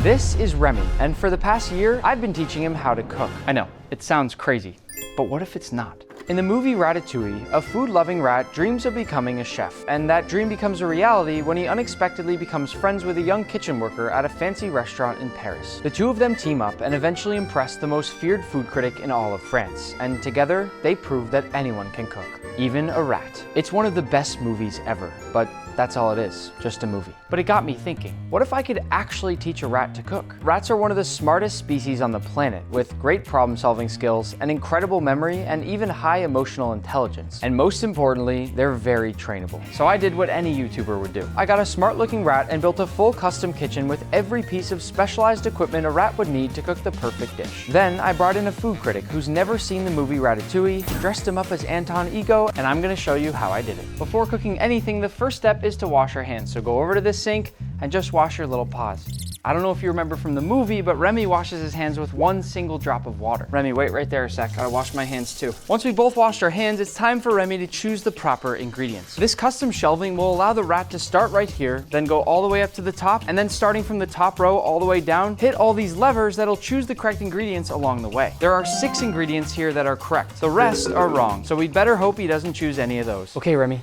This is Remy, and for the past year, I've been teaching him how to cook. I know, it sounds crazy, but what if it's not? In the movie Ratatouille, a food-loving rat dreams of becoming a chef, and that dream becomes a reality when he unexpectedly becomes friends with a young kitchen worker at a fancy restaurant in Paris. The two of them team up and eventually impress the most feared food critic in all of France, and together, they prove that anyone can cook, even a rat. It's one of the best movies ever, but that's all it is, just a movie. But it got me thinking, what if I could actually teach a rat to cook? Rats are one of the smartest species on the planet, with great problem-solving skills, an incredible memory, and even high emotional intelligence. And most importantly, they're very trainable. So I did what any YouTuber would do. I got a smart-looking rat and built a full custom kitchen with every piece of specialized equipment a rat would need to cook the perfect dish. Then I brought in a food critic who's never seen the movie Ratatouille, dressed him up as Anton Ego, and I'm gonna show you how I did it. Before cooking anything, the first step is to wash your hands. So go over to this sink and just wash your little paws. I don't know if you remember from the movie, but Remy washes his hands with one single drop of water. Remy, wait right there a sec. Gotta wash my hands too. Once we both washed our hands, it's time for Remy to choose the proper ingredients. This custom shelving will allow the rat to start right here, then go all the way up to the top, and then starting from the top row all the way down, hit all these levers that'll choose the correct ingredients along the way. There are 6 ingredients here that are correct. The rest are wrong, so we'd better hope he doesn't choose any of those. Okay, Remy.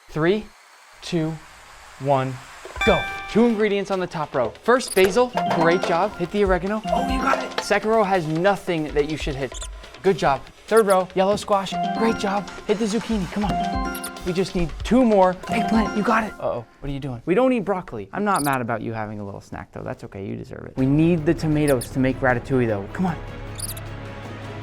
3, 2, 1, go. 2 ingredients on the top row. First, basil. Great job. Hit the oregano. Oh, you got it. Second row has nothing that you should hit. Good job. Third row, yellow squash. Great job. Hit the zucchini. Come on. We just need 2 more. Eggplant, you got it. Uh-oh, what are you doing? We don't eat broccoli. I'm not mad about you having a little snack though. That's okay, you deserve it. We need the tomatoes to make ratatouille though. Come on.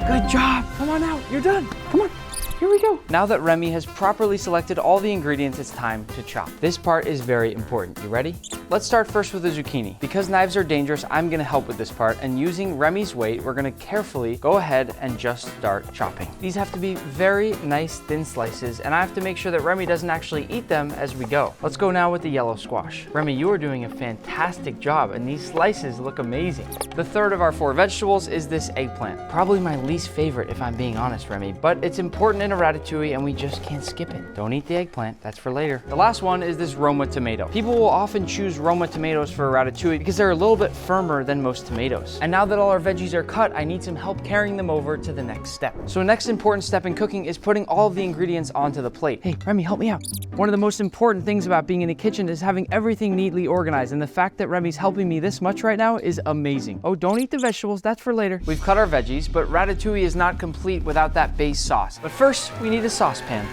Good job. Come on out. You're done. Come on. Here we go. Now that Remy has properly selected all the ingredients, it's time to chop. This part is very important. You ready? Let's start first with the zucchini. Because knives are dangerous, I'm gonna help with this part, and using Remy's weight, we're gonna carefully go ahead and just start chopping. These have to be very nice thin slices, and I have to make sure that Remy doesn't actually eat them as we go. Let's go now with the yellow squash. Remy, you are doing a fantastic job, and these slices look amazing. The third of our 4 vegetables is this eggplant. Probably my least favorite if I'm being honest, Remy, but it's important in a ratatouille and we just can't skip it. Don't eat the eggplant, that's for later. The last one is this Roma tomato. People will often choose Roma tomatoes for a ratatouille because they're a little bit firmer than most tomatoes. And now that all our veggies are cut, I need some help carrying them over to the next step. So next important step in cooking is putting all of the ingredients onto the plate. Hey, Remy, help me out. One of the most important things about being in a kitchen is having everything neatly organized, and the fact that Remy's helping me this much right now is amazing. Oh, don't eat the vegetables, that's for later. We've cut our veggies, but ratatouille is not complete without that base sauce. But first, we need a saucepan.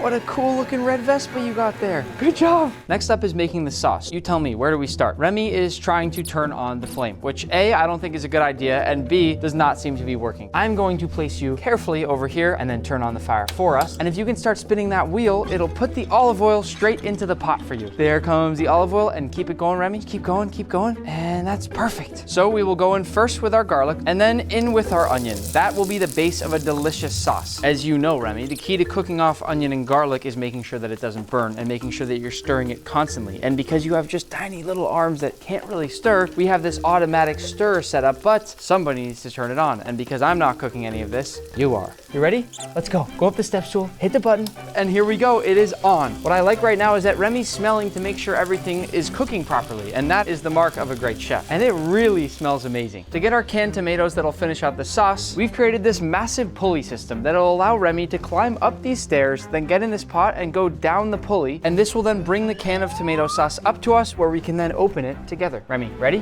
What a cool looking red Vespa you got there. Good job. Next up is making the sauce. You tell me, where do we start? Remy is trying to turn on the flame, which A, I don't think is a good idea, and B, does not seem to be working. I'm going to place you carefully over here and then turn on the fire for us. And if you can start spinning that wheel, it'll put the olive oil straight into the pot for you. There comes the olive oil, and keep it going, Remy. Keep going, and that's perfect. So we will go in first with our garlic and then in with our onion. That will be the base of a delicious sauce. As you know, Remy, the key to cooking off onion and garlic is making sure that it doesn't burn and making sure that you're stirring it constantly. And because you have just tiny little arms that can't really stir, we have this automatic stir set up, but somebody needs to turn it on. And because I'm not cooking any of this, you are. You ready? Let's go. Go up the step stool, hit the button, and here we go. It is on. What I like right now is that Remy's smelling to make sure everything is cooking properly, and that is the mark of a great chef. And it really smells amazing. To get our canned tomatoes that'll finish out the sauce, we've created this massive pulley system that'll allow Remy to climb up these stairs, then get in this pot and go down the pulley, and this will then bring the can of tomato sauce up to us where we can then open it together. Remy, ready?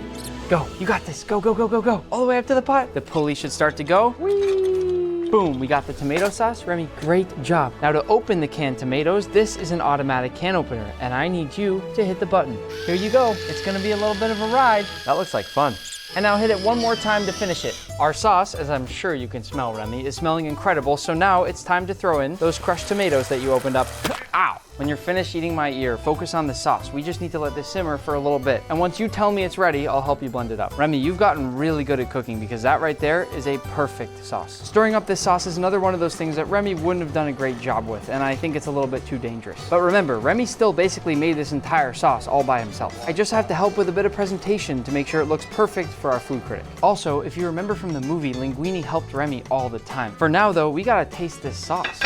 Go. You got this. Go, go, go, go, go. All the way up to the pot. The pulley should start to go. Whee! Boom, we got the tomato sauce. Remy, great job. Now to open the canned tomatoes, this is an automatic can opener, and I need you to hit the button. Here you go. It's gonna be a little bit of a ride. That looks like fun. And now hit it one more time to finish it. Our sauce, as I'm sure you can smell, Remy, is smelling incredible, so now it's time to throw in those crushed tomatoes that you opened up. Ow! When you're finished eating my ear, focus on the sauce. We just need to let this simmer for a little bit. And once you tell me it's ready, I'll help you blend it up. Remy, you've gotten really good at cooking because that right there is a perfect sauce. Stirring up this sauce is another one of those things that Remy wouldn't have done a great job with, and I think it's a little bit too dangerous. But remember, Remy still basically made this entire sauce all by himself. I just have to help with a bit of presentation to make sure it looks perfect for our food critic. Also, if you remember from the movie, Linguini helped Remy all the time. For now though, we gotta taste this sauce.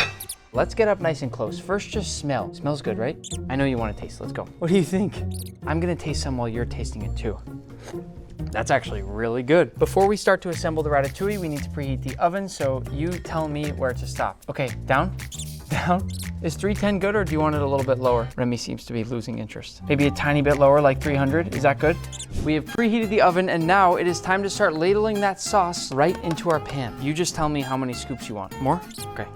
Let's get up nice and close. First, just smell. Smells good, right? I know you want to taste. Let's go. What do you think? I'm gonna taste some while you're tasting it too. That's actually really good. Before we start to assemble the ratatouille, we need to preheat the oven, so you tell me where to stop. Okay, down, down. Is 310 good, or do you want it a little bit lower? Remy seems to be losing interest. Maybe a tiny bit lower, like 300, is that good? We have preheated the oven, and now it is time to start ladling that sauce right into our pan. You just tell me how many scoops you want. More? Okay.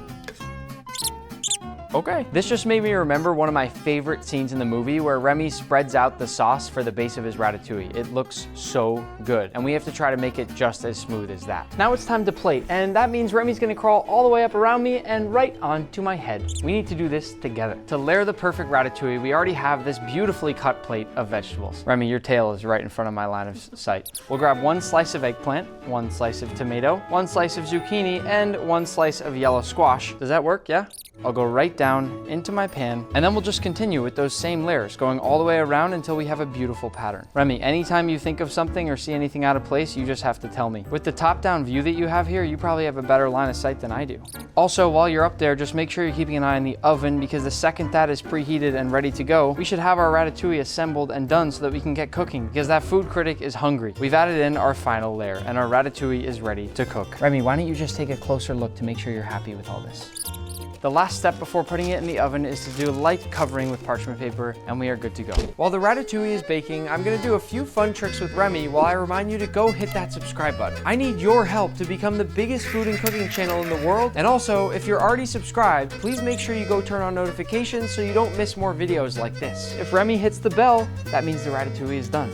Okay. This just made me remember one of my favorite scenes in the movie where Remy spreads out the sauce for the base of his ratatouille. It looks so good, and we have to try to make it just as smooth as that. Now it's time to plate, and that means Remy's gonna crawl all the way up around me and right onto my head. We need to do this together. To layer the perfect ratatouille, we already have this beautifully cut plate of vegetables. Remy, your tail is right in front of my line of sight. We'll grab 1 slice of eggplant, 1 slice of tomato, 1 slice of zucchini, and 1 slice of yellow squash. Does that work? Yeah? I'll go right down into my pan, and then we'll just continue with those same layers, going all the way around until we have a beautiful pattern. Remy, anytime you think of something or see anything out of place, you just have to tell me. With the top-down view that you have here, you probably have a better line of sight than I do. Also, while you're up there, just make sure you're keeping an eye on the oven, because the second that is preheated and ready to go, we should have our ratatouille assembled and done so that we can get cooking, because that food critic is hungry. We've added in our final layer, and our ratatouille is ready to cook. Remy, why don't you just take a closer look to make sure you're happy with all this? The last step before putting it in the oven is to do light covering with parchment paper, and we are good to go. While the ratatouille is baking, I'm gonna do a few fun tricks with Remy while I remind you to go hit that subscribe button. I need your help to become the biggest food and cooking channel in the world. And also, if you're already subscribed, please make sure you go turn on notifications so you don't miss more videos like this. If Remy hits the bell, that means the ratatouille is done.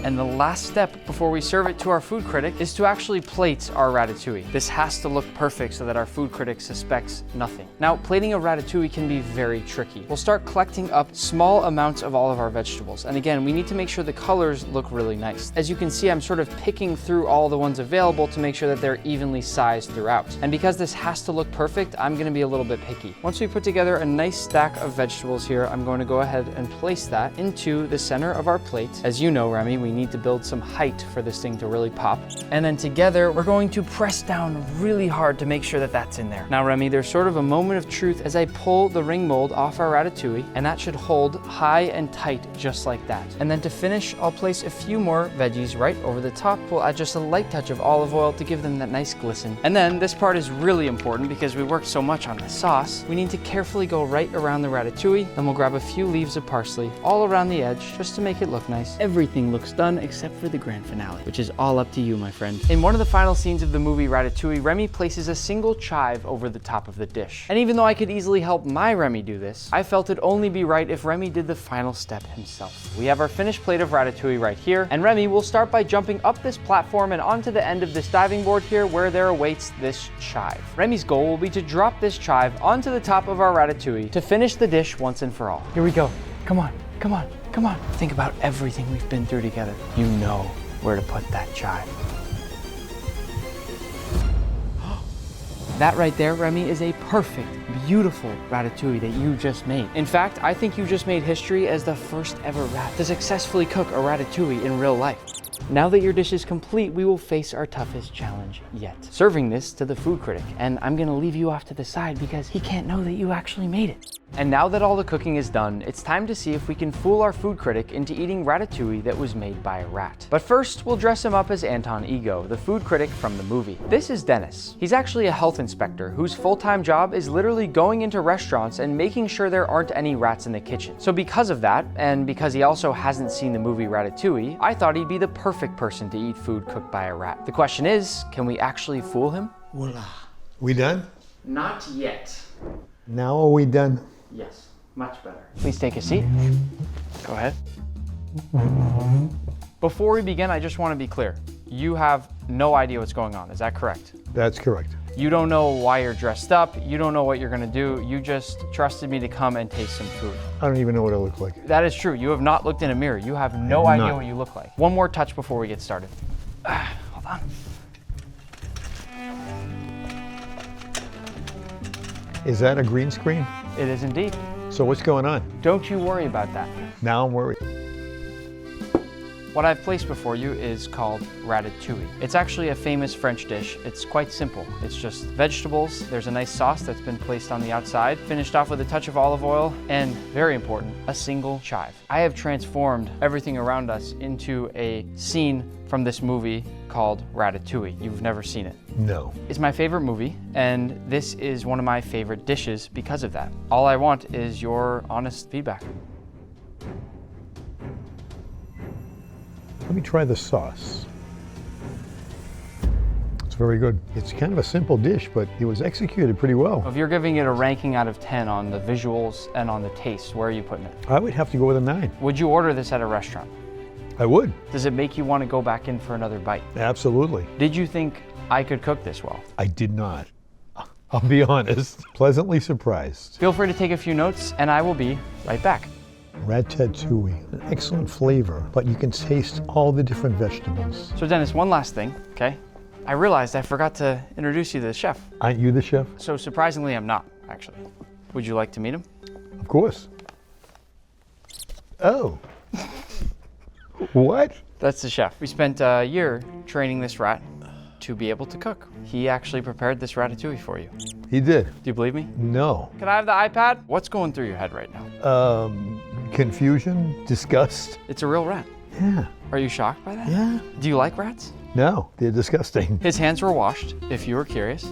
And the last step before we serve it to our food critic is to actually plate our ratatouille. This has to look perfect so that our food critic suspects nothing. Now, plating a ratatouille can be very tricky. We'll start collecting up small amounts of all of our vegetables. And again, we need to make sure the colors look really nice. As you can see, I'm sort of picking through all the ones available to make sure that they're evenly sized throughout. And because this has to look perfect, I'm gonna be a little bit picky. Once we put together a nice stack of vegetables here, I'm going to go ahead and place that into the center of our plate. As you know, Remy, we need to build some height for this thing to really pop. And then together, we're going to press down really hard to make sure that that's in there. Now, Remy, there's sort of a moment of truth as I pull the ring mold off our ratatouille, and that should hold high and tight just like that. And then to finish, I'll place a few more veggies right over the top. We'll add just a light touch of olive oil to give them that nice glisten. And then this part is really important because we worked so much on the sauce. We need to carefully go right around the ratatouille. Then we'll grab a few leaves of parsley all around the edge just to make it look nice. Everything looks done except for the grand finale, which is all up to you, my friend. In one of the final scenes of the movie Ratatouille, Remy places a single chive over the top of the dish. And even though I could easily help my Remy do this, I felt it'd only be right if Remy did the final step himself. We have our finished plate of ratatouille right here, and Remy will start by jumping up this platform and onto the end of this diving board here where there awaits this chive. Remy's goal will be to drop this chive onto the top of our ratatouille to finish the dish once and for all. Here we go. Come on, come on. Come on, think about everything we've been through together. You know where to put that chive. That right there, Remy, is a perfect, beautiful ratatouille that you just made. In fact, I think you just made history as the first ever rat to successfully cook a ratatouille in real life. Now that your dish is complete, we will face our toughest challenge yet. Serving this to the food critic, and I'm gonna leave you off to the side because he can't know that you actually made it. And now that all the cooking is done, it's time to see if we can fool our food critic into eating ratatouille that was made by a rat. But first, we'll dress him up as Anton Ego, the food critic from the movie. This is Dennis. He's actually a health inspector whose full-time job is literally going into restaurants and making sure there aren't any rats in the kitchen. So because of that, and because he also hasn't seen the movie Ratatouille, I thought he'd be the perfect person to eat food cooked by a rat. The question is, can we actually fool him? Voila. We done? Not yet. Now are we done? Yes, much better. Please take a seat. Go ahead. Before we begin, I just want to be clear. You have no idea what's going on, is that correct? That's correct. You don't know why you're dressed up, you don't know what you're gonna do, you just trusted me to come and taste some food. I don't even know what I look like. That is true, you have not looked in a mirror, you have no idea what you look like. One more touch before we get started. Hold on. Is that a green screen? It is indeed. So what's going on? Don't you worry about that. Now I'm worried. What I've placed before you is called ratatouille. It's actually a famous French dish. It's quite simple. It's just vegetables. There's a nice sauce that's been placed on the outside, finished off with a touch of olive oil, and very important, a single chive. I have transformed everything around us into a scene from this movie called Ratatouille. You've never seen it. No. It's my favorite movie, and this is one of my favorite dishes because of that. All I want is your honest feedback. Let me try the sauce. It's very good. It's kind of a simple dish, but it was executed pretty well. If you're giving it a ranking out of 10 on the visuals and on the taste, where are you putting it? I would have to go with a 9. Would you order this at a restaurant? I would. Does it make you want to go back in for another bite? Absolutely. Did you think I could cook this well? I did not. I'll be honest. Pleasantly surprised. Feel free to take a few notes, and I will be right back. Ratatouille, an excellent flavor, but you can taste all the different vegetables. So Dennis, one last thing, okay? I realized I forgot to introduce you to the chef. Aren't you the chef? So surprisingly, I'm not, actually. Would you like to meet him? Of course. Oh. What? That's the chef. We spent a year training this rat to be able to cook. He actually prepared this ratatouille for you. He did. Do you believe me? No. Can I have the iPad? What's going through your head right now? Confusion, disgust. It's a real rat. Yeah. Are you shocked by that? Yeah. Do you like rats? No, they're disgusting. His hands were washed, if you were curious.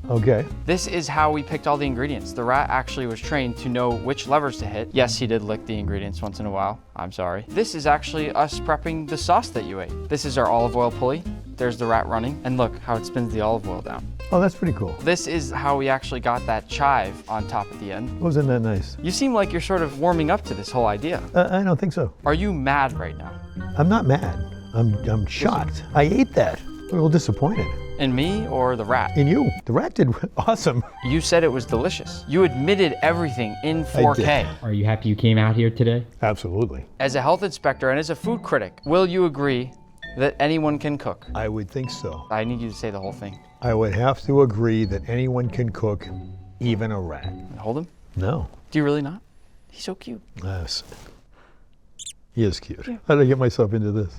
Okay. This is how we picked all the ingredients. The rat actually was trained to know which levers to hit. Yes, he did lick the ingredients once in a while. I'm sorry. This is actually us prepping the sauce that you ate. This is our olive oil pulley. There's the rat running. And look how it spins the olive oil down. Oh, that's pretty cool. This is how we actually got that chive on top at the end. Wasn't that nice? You seem like you're sort of warming up to this whole idea. I don't think so. Are you mad right now? I'm not mad. I'm shocked. I ate that. A little disappointed. In me or the rat? In you. The rat did awesome. You said it was delicious. You admitted everything in 4K. Are you happy you came out here today? Absolutely. As a health inspector and as a food critic, will you agree that anyone can cook? I would think so. I need you to say the whole thing. I would have to agree that anyone can cook, even a rat. Hold him. No. Do you really not? He's so cute. Yes. He is cute. How did I get myself into this?